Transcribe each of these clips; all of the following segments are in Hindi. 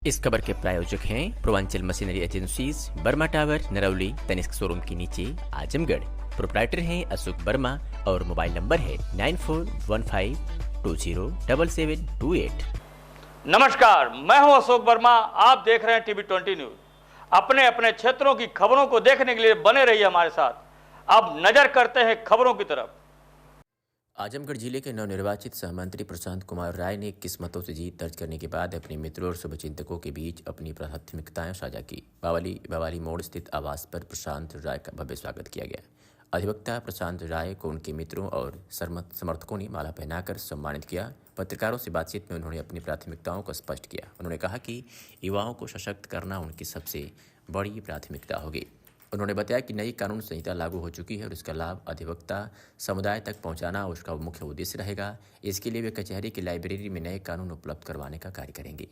इस खबर के प्रायोजक हैं Purvanchal machinery agencies, Burma tower, Narauli, Tanishq showroom के नीचे, आजमगढ़। प्रोप्राइटर हैं अशोक वर्मा और मोबाइल नंबर है 9415207728। नमस्कार, मैं हूं अशोक वर्मा। आप देख रहे हैं टीवी 20 न्यूज। अपने अपने क्षेत्रों की खबरों को देखने के लिए बने रहिए हमारे साथ। अब नजर करते हैं खबरों की तरफ। आजमगढ़ जिले के नवनिर्वाचित सहमंत्री प्रशांत कुमार राय ने 21 मतों से जीत दर्ज करने के बाद अपने मित्रों और शुभचिंतकों के बीच अपनी प्राथमिकताएं साझा की। बावाली मोड़ स्थित आवास पर प्रशांत राय का भव्य स्वागत किया गया। अधिवक्ता प्रशांत राय को उनके मित्रों और समर्थकों ने माला पहनाकर सम्मानित किया। पत्रकारों से बातचीत में उन्होंने अपनी प्राथमिकताओं को स्पष्ट किया। उन्होंने कहा कि युवाओं को सशक्त करना उनकी सबसे बड़ी प्राथमिकता होगी। उन्होंने बताया कि नई कानून संहिता लागू हो चुकी है और इसका लाभ अधिवक्ता समुदाय तक पहुंचाना उसका मुख्य उद्देश्य रहेगा। इसके लिए वे कचहरी की लाइब्रेरी में नए कानून उपलब्ध करवाने का कार्य करेंगे।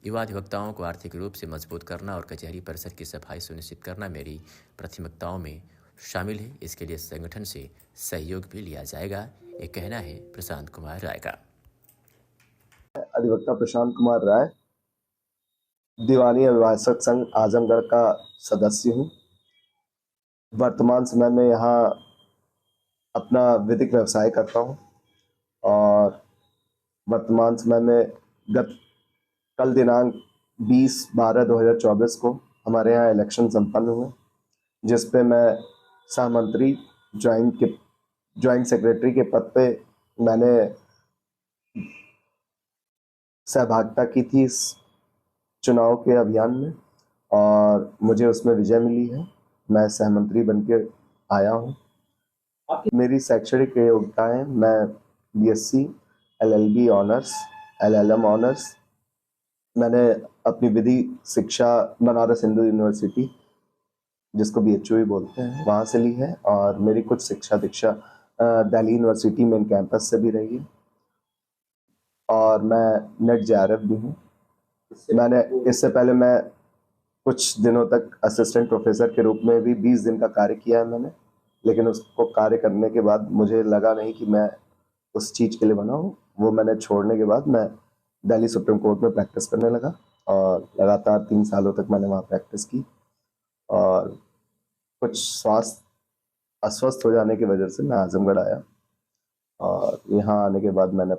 युवा अधिवक्ताओं को आर्थिक रूप से मजबूत करना और कचहरी परिसर की सफाई सुनिश्चित करना मेरी प्राथमिकताओं में शामिल है। इसके लिए संगठन से सहयोग भी लिया जाएगा, ये कहना है प्रशांत कुमार राय का। अधिवक्ता प्रशांत कुमार राय, दीवानी अभिभाषक संघ आजमगढ़ का सदस्य हूँ। वर्तमान समय में यहाँ अपना विधिक व्यवसाय करता हूँ और वर्तमान समय में कल दिनांक 20/12/2024 को हमारे यहाँ इलेक्शन संपन्न हुए, जिस पे मैं सहमंत्री ज्वाइंट सेक्रेटरी के पद पे मैंने सहभागिता की थी इस चुनाव के अभियान में और मुझे उसमें विजय मिली है। मैं सहमंत्री बनके आया हूँ। मेरी शैक्षणिक योग्यताएं, मैं BSc, LLB honours, LLM honours, मैंने अपनी विधि शिक्षा बनारस हिंदू यूनिवर्सिटी, जिसको BHU भी बोलते हैं, वहाँ से ली है और मेरी कुछ शिक्षा दीक्षा दिल्ली यूनिवर्सिटी मेन कैंपस से भी रही है और मैं नेट JRF भी हूँ। मैंने इससे पहले मैं कुछ दिनों तक असिस्टेंट प्रोफेसर के रूप में भी 20 दिन का कार्य किया है मैंने, लेकिन उसको कार्य करने के बाद मुझे लगा नहीं कि मैं उस चीज़ के लिए बना हूँ। वो मैंने छोड़ने के बाद मैं दिल्ली सुप्रीम कोर्ट में प्रैक्टिस करने लगा और लगातार 3 सालों तक मैंने वहाँ प्रैक्टिस की और कुछ अस्वस्थ हो जाने की वजह से मैं आजमगढ़ आया और यहाँ आने के बाद मैंने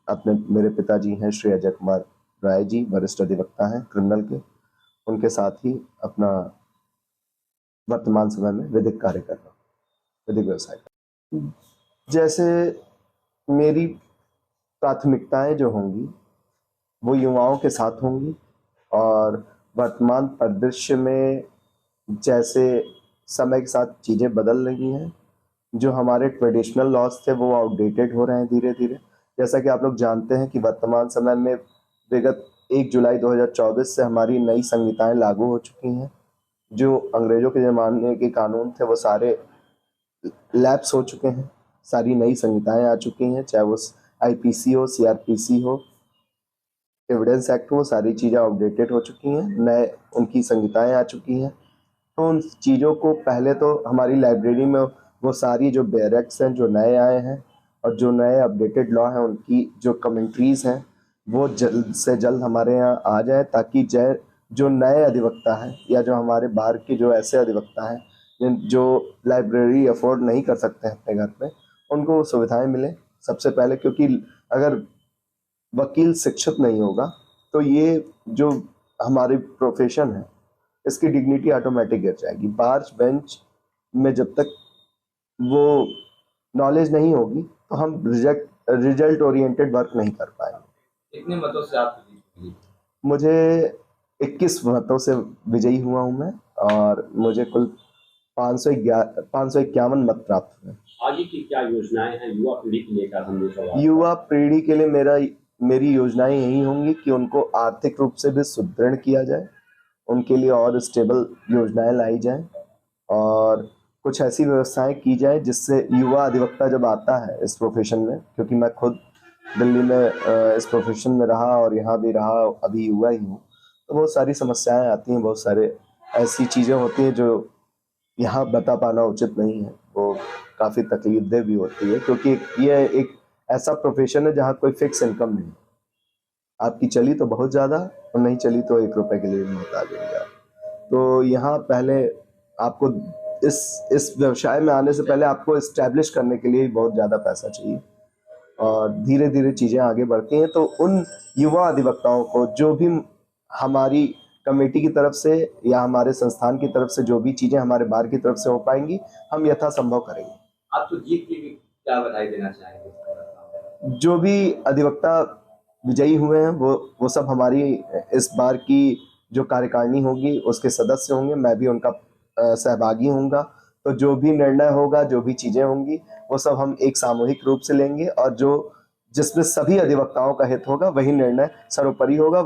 अपने मेरे पिताजी हैं श्री अजय कुमार राय जी, वरिष्ठ अधिवक्ता हैं क्रिमिनल के, उनके साथ ही अपना वर्तमान समय में विधिक कार्य कर रहा हूँ, विधिक व्यवसाय कर। जैसे मेरी प्राथमिकताएं जो होंगी वो युवाओं के साथ होंगी और वर्तमान परिदृश्य में जैसे समय के साथ चीज़ें बदल रही हैं, जो हमारे ट्रेडिशनल लॉज थे वो आउटडेटेड हो रहे हैं धीरे धीरे। जैसा कि आप लोग जानते हैं कि वर्तमान समय में विगत 1 जुलाई 2024 से हमारी नई संहिताएं लागू हो चुकी हैं। जो अंग्रेजों के ज़माने के कानून थे वो सारे लैप्स हो चुके हैं, सारी नई संहिताएं आ चुकी हैं, चाहे वो IPC हो, CRPC हो, एविडेंस एक्ट हो, सारी चीज़ें अपडेटेड हो चुकी हैं, नए उनकी संहिताएं आ चुकी हैं। तो उन चीज़ों को पहले तो हमारी लाइब्रेरी में वो सारी जो बैरक्स हैं जो नए आए हैं और जो नए अपडेटेड लॉ हैं उनकी जो कमेंट्रीज़ हैं वो जल्द से जल्द हमारे यहाँ आ जाए, ताकि जो नए अधिवक्ता हैं या जो हमारे बाहर के जो ऐसे अधिवक्ता हैं जो लाइब्रेरी अफोर्ड नहीं कर सकते हैं अपने घर पे, उनको सुविधाएं मिले सबसे पहले। क्योंकि अगर वकील शिक्षित नहीं होगा तो ये जो हमारी प्रोफेशन है इसकी डिग्निटी ऑटोमेटिक गिर जाएगी। बार बेंच में जब तक वो नॉलेज नहीं होगी तो हम रिजल्ट ओरिएंटेड वर्क नहीं कर पाएंगे। कितने मतों से आप विजयी? मुझे 21 मतों से विजयी हुआ हूँ मैं और मुझे कुल 551 मत प्राप्त हुए। आगे की क्या योजनाएं हैं युवा पीढ़ी के लिए, क्या संदेश होगा? युवा पीढ़ी के लिए मेरी योजनाएं यही होंगी कि उनको आर्थिक रूप से भी सुदृढ़ किया जाए, उनके लिए और स्टेबल योजनाएं लाई जाएं और कुछ ऐसी व्यवस्थाएं की जाए जिससे युवा अधिवक्ता जब आता है इस प्रोफेशन में, क्योंकि मैं खुद दिल्ली में इस प्रोफेशन में रहा और यहाँ भी रहा, अभी युवा ही हूँ, तो बहुत सारी समस्याएं आती हैं, बहुत सारे ऐसी चीज़ें होती हैं जो यहाँ बता पाना उचित नहीं है, वो काफ़ी तकलीफदेह भी होती है, क्योंकि ये एक ऐसा प्रोफेशन है जहाँ कोई फिक्स इनकम नहीं है। आपकी चली तो बहुत ज़्यादा और नहीं चली तो 1 रुपए के लिए भी मोहताज होंगे आप। तो यहाँ पहले आपको इस व्यवसाय में आने से पहले आपको एस्टैब्लिश करने के लिए ही बहुत ज़्यादा पैसा चाहिए और धीरे धीरे चीज़ें आगे बढ़ती हैं। तो उन युवा अधिवक्ताओं को जो भी हमारी कमेटी की तरफ से या हमारे संस्थान की तरफ से जो भी चीज़ें हमारे बार की तरफ से हो पाएंगी, हम यथासंभव करेंगे। आप तो जीत की भी क्या बधाई देना चाहेंगे? जो भी अधिवक्ता विजयी हुए हैं वो सब हमारी इस बार की जो कार्यकारिणी होगी उसके सदस्य होंगे, मैं भी उनका सहभागी होऊंगा। तो जो भी निर्णय होगा, जो भी चीज़ें होंगी, वो सब हम एक सामूहिक रूप से लेंगे और जो जिसमें सभी अधिवक्ताओं का हित होगा वही निर्णय सर्वोपरि होगा, वही